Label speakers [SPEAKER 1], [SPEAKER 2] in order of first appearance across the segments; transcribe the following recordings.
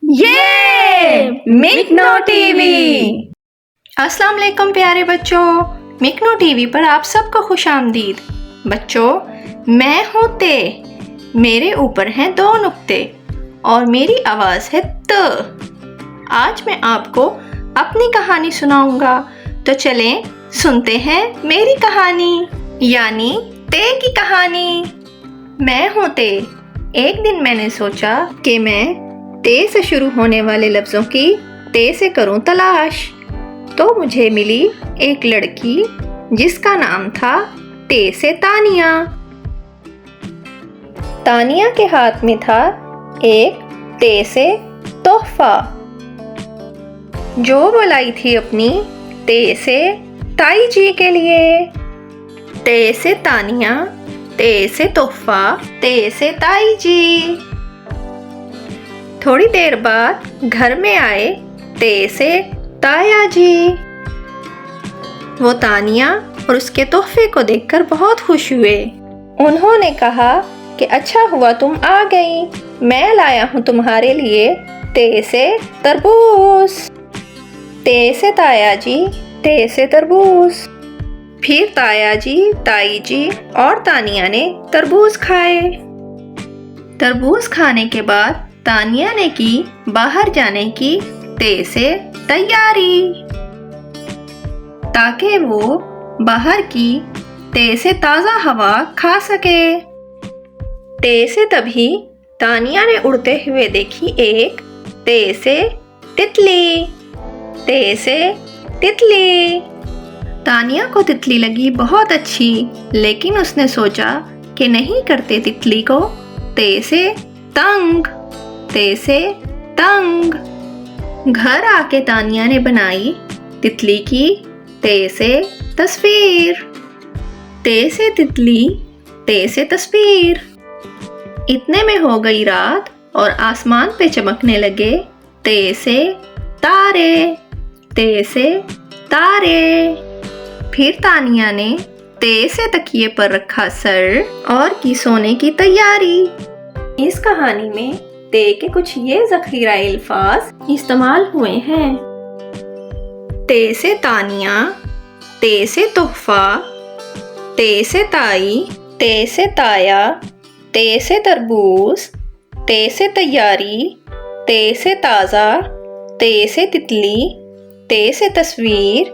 [SPEAKER 1] ये मिकनो टीवी। अस्सलाम वालेकुम प्यारे बच्चों, मिकनो टीवी पर आप सबको खुशामदीद। बच्चों, मैं हूँ ते, मेरे ऊपर हैं 2 नुक्ते और मेरी आवाज़ है त। आज मैं आपको अपनी कहानी सुनाऊंगा, तो चलें सुनते हैं मेरी कहानी, यानी ते की कहानी। मैं हूँ ते। एक दिन मैंने सोचा कि मैं ते से शुरू होने वाले लफ्ज़ों की ते से करूं तलाश। तो मुझे मिली एक लड़की जिसका नाम था ते से तानिया। तानिया के हाथ में था एक ते से तोहफा, जो वो लाई थी अपनी ते से ताई जी के लिए। ते से तानिया, ते से तोहफा, ते से ताई जी। थोड़ी देर बाद घर में आए ते से ताया जी। वो तानिया और उसके तोहफे को देखकर बहुत खुश हुए। उन्होंने कहा कि अच्छा हुआ तुम आ गई, मैं लाया हूँ तुम्हारे लिए ते से तरबूज। ते से ताया जी, ते से तरबूज। फिर ताया जी, ताई जी और तानिया ने तरबूज खाए। तरबूज खाने के बाद तानिया ने की बाहर जाने की ते से तैयारी, ताकि वो बाहर की ते से ताज़ा हवा खा सके। ते से तभी तानिया ने उड़ते हुए देखी एक ते से तितली। ते से तितली। तानिया को तितली लगी बहुत अच्छी, लेकिन उसने सोचा कि नहीं करते तितली को ते से तंग। ते से तंग। घर आके तानिया ने बनाई तितली की ते से तस्वीर। ते से तितली, ते से तस्वीर। इतने में हो गई रात और आसमान पे चमकने लगे ते से तारे। ते से तारे। फिर तानिया ने ते से तकिए पर रखा सर और की सोने की तैयारी। इस कहानी में ते के कुछ ये ज़ख़ीरा अल्फाज इस्तेमाल हुए हैं। ते से तानिया, ते से तोहफा, ते से ताई, ते से ताया, ते से तरबूज, ते से तैयारी, ते से ताज़ा, ते से तितली, ते से तस्वीर,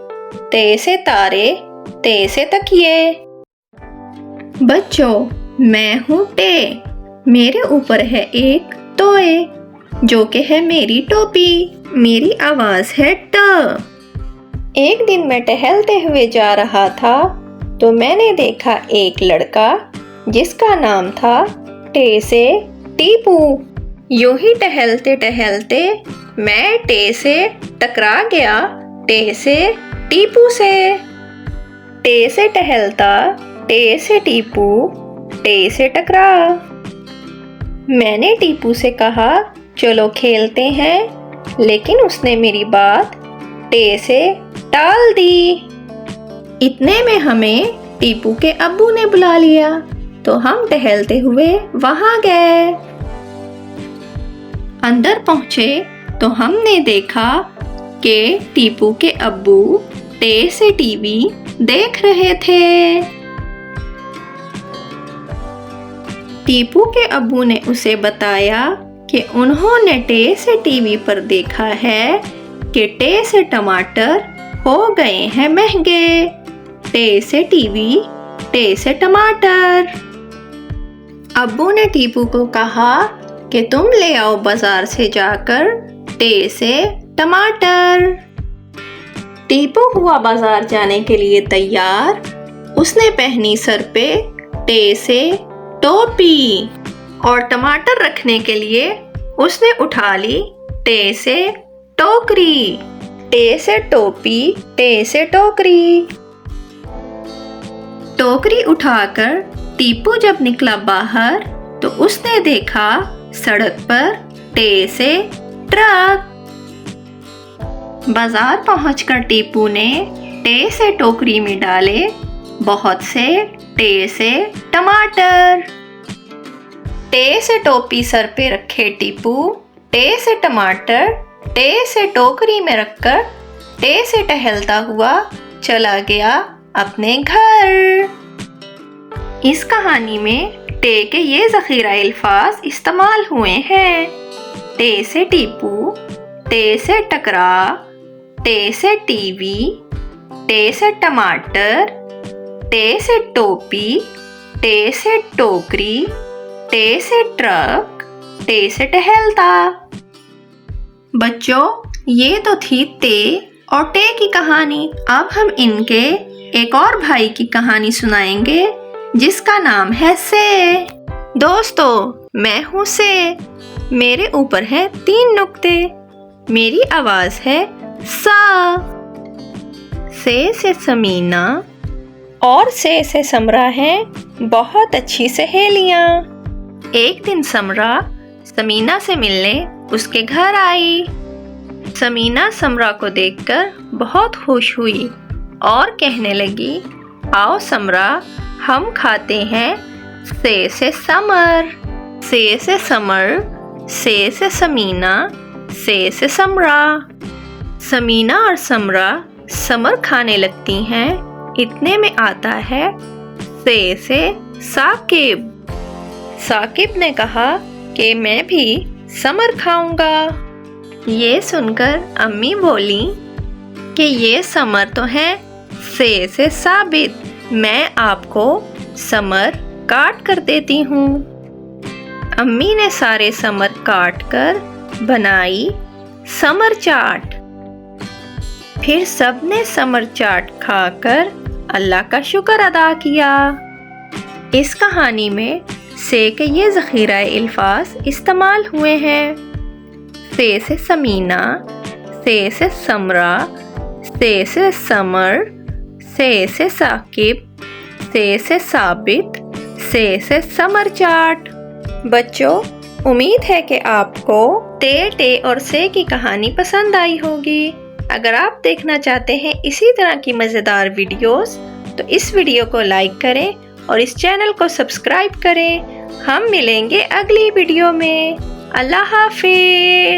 [SPEAKER 1] ते से तारे, ते से तकिए। बच्चों, मैं हूँ ते, मेरे ऊपर है एक टोए, जो कि है मेरी टोपी। मेरी आवाज़ है ट। एक दिन मैं टहलते हुए जा रहा था, तो मैंने देखा एक लड़का जिसका नाम था टे से टीपू। यूं ही टहलते टहलते मैं टे से टकरा गया टे से टीपू से। टे से टहलता, टे से टीपू, टे से टकरा। मैंने टीपू से कहा चलो खेलते हैं, लेकिन उसने मेरी बात टे से टाल दी। इतने में हमें टीपू के अब्बू ने बुला लिया, तो हम टहलते हुए वहां गए। अंदर पहुंचे तो हमने देखा कि टीपू के अब्बू टे से टीवी देख रहे थे। टीपू के अब्बू ने उसे बताया कि उन्होंने टे से टीवी पर देखा है कि टे से टमाटर हो गए हैं महंगे। टे से टीवी, टे से टमाटर। अब्बू ने टीपू को कहा कि तुम ले आओ बाजार से जाकर टे से टमाटर। टीपू हुआ बाजार जाने के लिए तैयार। उसने पहनी सर पे टे से टोपी और टमाटर रखने के लिए उसने उठा ली टे से टोकरी। टे से टोपी, टे से टोकरी। टोकरी उठाकर टीपू जब निकला बाहर, तो उसने देखा सड़क पर टे से ट्रक। बाजार पहुंचकर टीपू ने टे से टोकरी में डाले बहुत से टे से टमाटर। टे से टोपी सर पे रखे टीपू टे से टमाटर, टे से टोकरी में रखकर टे से टहलता हुआ चला गया अपने घर। इस कहानी में टे के ये ज़ख़ीरा अल्फाज इस्तेमाल हुए हैं। टे से टीपू, टे से टकरा, टे से टीवी, टे से टमाटर, टे से टोपी, टे से टोकरी, टे से ट्रक, टे से टहलता। बच्चों, ये तो थी टे और टे की कहानी। अब हम इनके एक और भाई की कहानी सुनाएंगे जिसका नाम है से। दोस्तों, मैं हूँ से। मेरे ऊपर है 3 नुक्ते। मेरी आवाज है सा। से समीना और से समरा हैं बहुत अच्छी सहेलियां। एक दिन समरा समीना से मिलने उसके घर आई। समीना समरा को देखकर बहुत खुश हुई और कहने लगी, आओ समरा, हम खाते हैं से समर। से समर, से समीना, से समरा। समीना और समरा समर खाने लगती हैं। इतने में आता है से साकिब। साकिब ने कहा कि मैं भी समर खाऊंगा। ये सुनकर अम्मी बोली कि ये समर तो है से साबित। मैं आपको समर काट कर देती हूँ। अम्मी ने सारे समर काट कर बनाई समर चाट। फिर सबने समर चाट खाकर अल्लाह का शुक्र अदा किया। इस कहानी में से के ये ज़ख़ीरा अल्फाज इस्तेमाल हुए हैं। से समीना, से समरा, से समर, से साकिब, से साबित, से समर चाट। बच्चों, उम्मीद है कि आपको टे और से की कहानी पसंद आई होगी। अगर आप देखना चाहते हैं इसी तरह की मज़ेदार वीडियोस तो इस वीडियो को लाइक करें और इस चैनल को सब्सक्राइब करें। हम मिलेंगे अगली वीडियो में। अल्लाह हाफ़िज़।